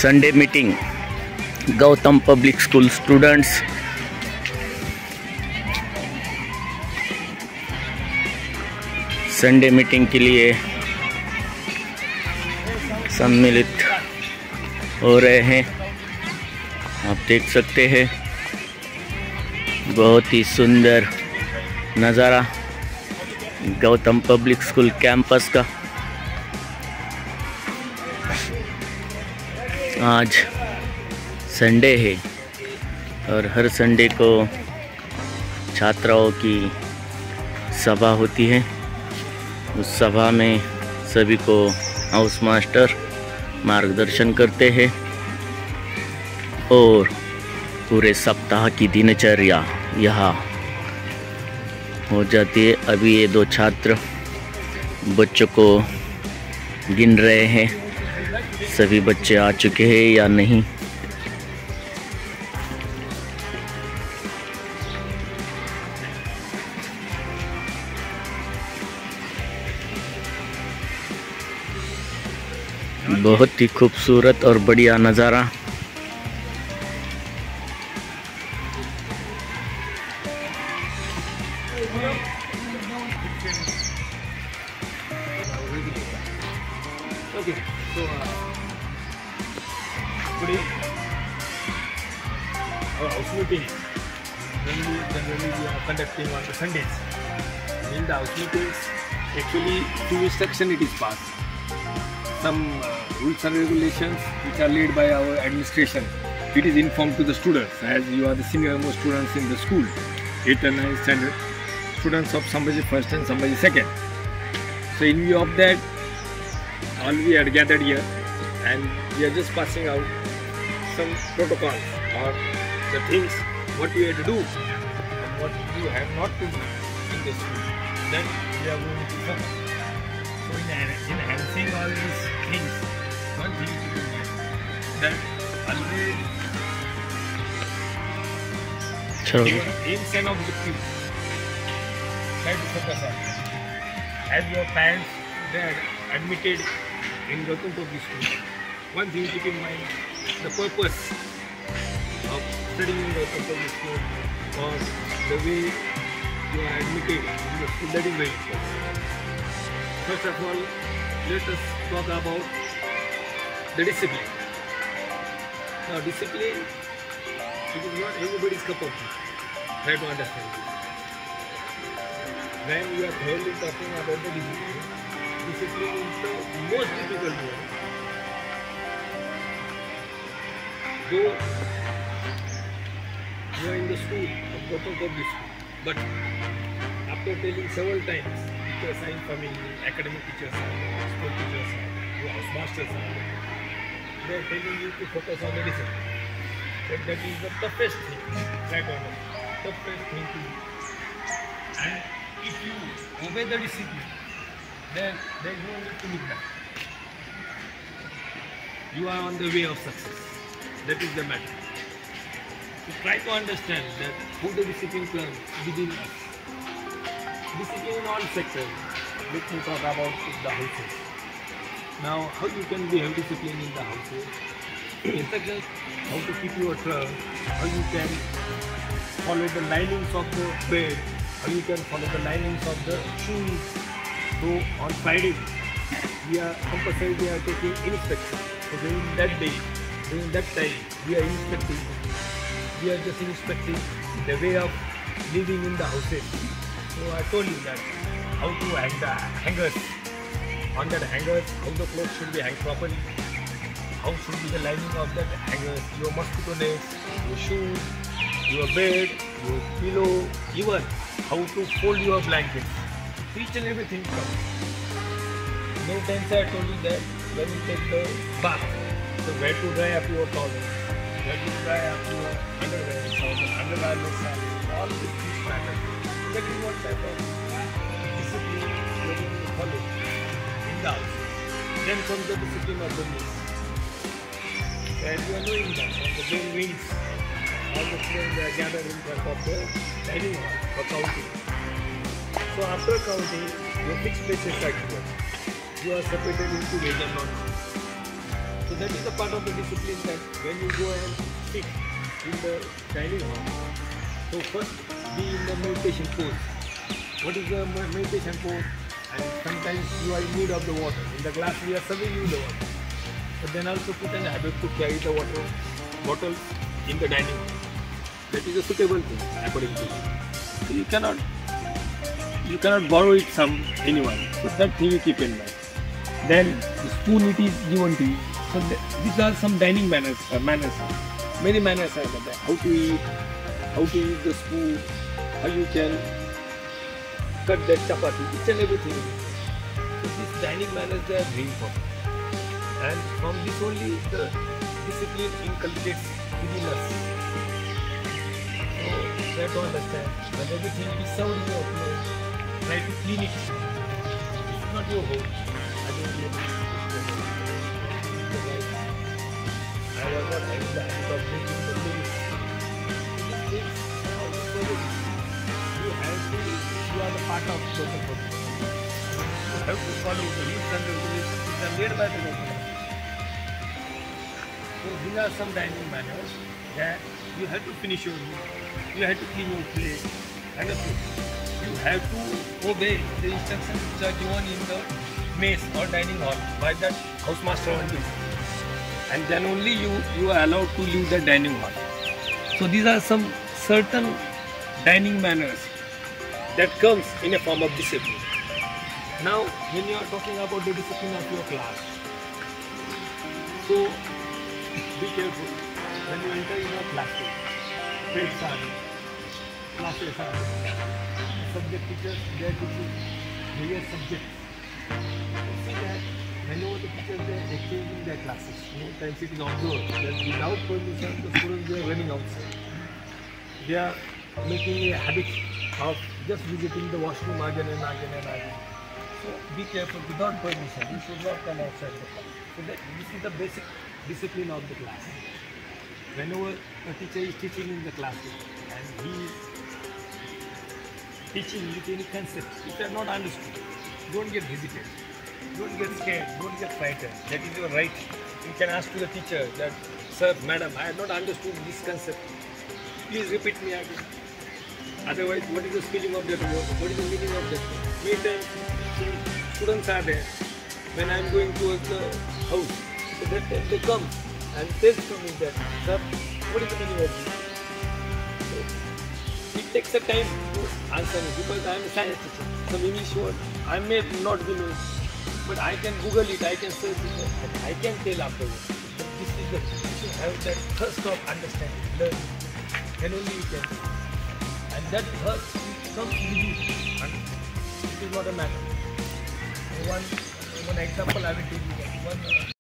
Sunday meeting Gautam public school students Sunday meeting के लिए सम्मिलित हो रहे हैं। आप देख सकते हैं बहुत ही सुंदर नज़ारा गौतम पब्लिक स्कूल कैंपस का। आज संडे है और हर संडे को छात्राओं की सभा होती है। उस सभा में सभी को हाउस मास्टर मार्गदर्शन करते हैं और पूरे सप्ताह की दिनचर्या यहाँ हो जाती है। अभी ये दो छात्र बच्चों को गिन रहे हैं, सभी बच्चे आ चुके हैं या नहीं। बहुत ही खूबसूरत और बढ़िया नज़ारा। Okay, so today our house meeting generally we are conducting on the Sundays. In the house meetings, actually two instruction it is passed. Some rules and regulations which are laid by our administration. It is informed to the students, as you are the senior most students in the school, 8th and 9th standard students of Sambhaji first and Sambhaji second. So in view of that, all we had gathered here and we are just passing out some protocols or the things what we have to do and what you have not to do in the school. Then we are going to focus. So in enhancing all these things, one thing to do is that always aims and objectives try to focus on. As your parents they are admitted in Gautam Public School, one thing keep in mind, the purpose of studying in Gautam Public School or the way you are admitted in the school, that is very important. First of all, let us talk about the discipline. Now discipline, it is not everybody's cup of tea. Try to understand this. When we are clearly talking about the discipline, discipline is the most difficult one. Though you are in the school of Gautam Public School, but after telling several times, teachers are informing you, academic teachers are, school teachers are, house masters are, they are telling you to focus on the discipline. But that is the toughest thing, right or not? Toughest thing to do. And if you obey the discipline, then there is no need to look back. You are on the way of success. That is the matter. So try to understand that who the discipline comes within us. Discipline in all sectors. Let me talk about the houses. Now, how you can have discipline in the houses? Instructions, how to keep your trunk, how you can follow the linings of the bed, how you can follow the linings of the shoes. So on Friday, we are compulsory, we are taking inspection. So during that day, during that time, we are inspecting. We are just inspecting the way of living in the houses. So I told you that how to hang the hangers. On that hangers, how the clothes should be hanged properly. How should be the lining of that hangers, your mosquito nets, your shoes, your bed, your pillow, even how to fold your blankets. Each and everything comes. Many times I told you that when you take the bath, so where to dry up your towels, where to dry up your underwear, underwear, all these things matter. That is what type of discipline you are going to follow in the house. Then comes the discipline of the meals. As you are knowing that when the bell rings, all the students are gathered in front of the dining hall for counting. So after counting, your fixed places are given. You are separated into veg and non-veg. So that is a part of the discipline that when you go and sit in the dining hall. So first be in the meditation pose. What is the meditation pose? And sometimes you are in need of the water. In the glass we are serving you the water. But then also put an habit to carry the water bottles in the dining hall. That is a suitable thing according to you. So you cannot borrow it from anyone. So that thing you keep in mind. Then the spoon it is given to you. So these are some dining manners. Many manners are there. How to eat, how to use the spoon, how you can cut that chapati, each and everything. So these dining manners they are very important. And from this only the discipline inculcates within us. So try to understand when everything is served in your plate, try to clean it. It's not your home. I don't know. I was not having the habit of drinking the milk. You are the part of local population. You have to follow the rules and regulations which are made by the local. So these are some dining manners that you have to finish your meal, you have to clean your plate, and you have to obey the instructions which are given in the mess or dining hall by that housemaster only. And then only you are allowed to leave the dining hall. So these are some certain dining manners that comes in a form of discipline. Now when you are talking about the discipline of your class, so be careful when you enter in your classroom. Grades are there, classes are there, subject teachers they are teaching various subjects. You see that whenever the teachers they are exchanging their classes, sometimes it is observed that without permission the students they are running outside. They are making a habit of just visiting the washroom again and again and again. So be careful, without permission you should not come outside the class. So this is the basic discipline of the class. Whenever a teacher is teaching in the classroom and he is teaching with any concept which are not understood, don't get hesitant, don't get scared, don't get frightened. That is your right. You can ask to the teacher that, sir, madam, I have not understood this concept. Please repeat me again. Otherwise, what is the spelling of that word? What is the meaning of that word? Many times students are there. When I am going towards the house, so that time they come and tell to me that, sir, what is the meaning of this? So, it takes a time to answer me because I am a science teacher. Some English word I may not be knowing, but I can Google it, I can search it, and I can tell afterwards. But this is the, you should have that thirst of understanding, learning. Then only you can. And that thirst comes with you. And it is not a matter. One example I will tell you that.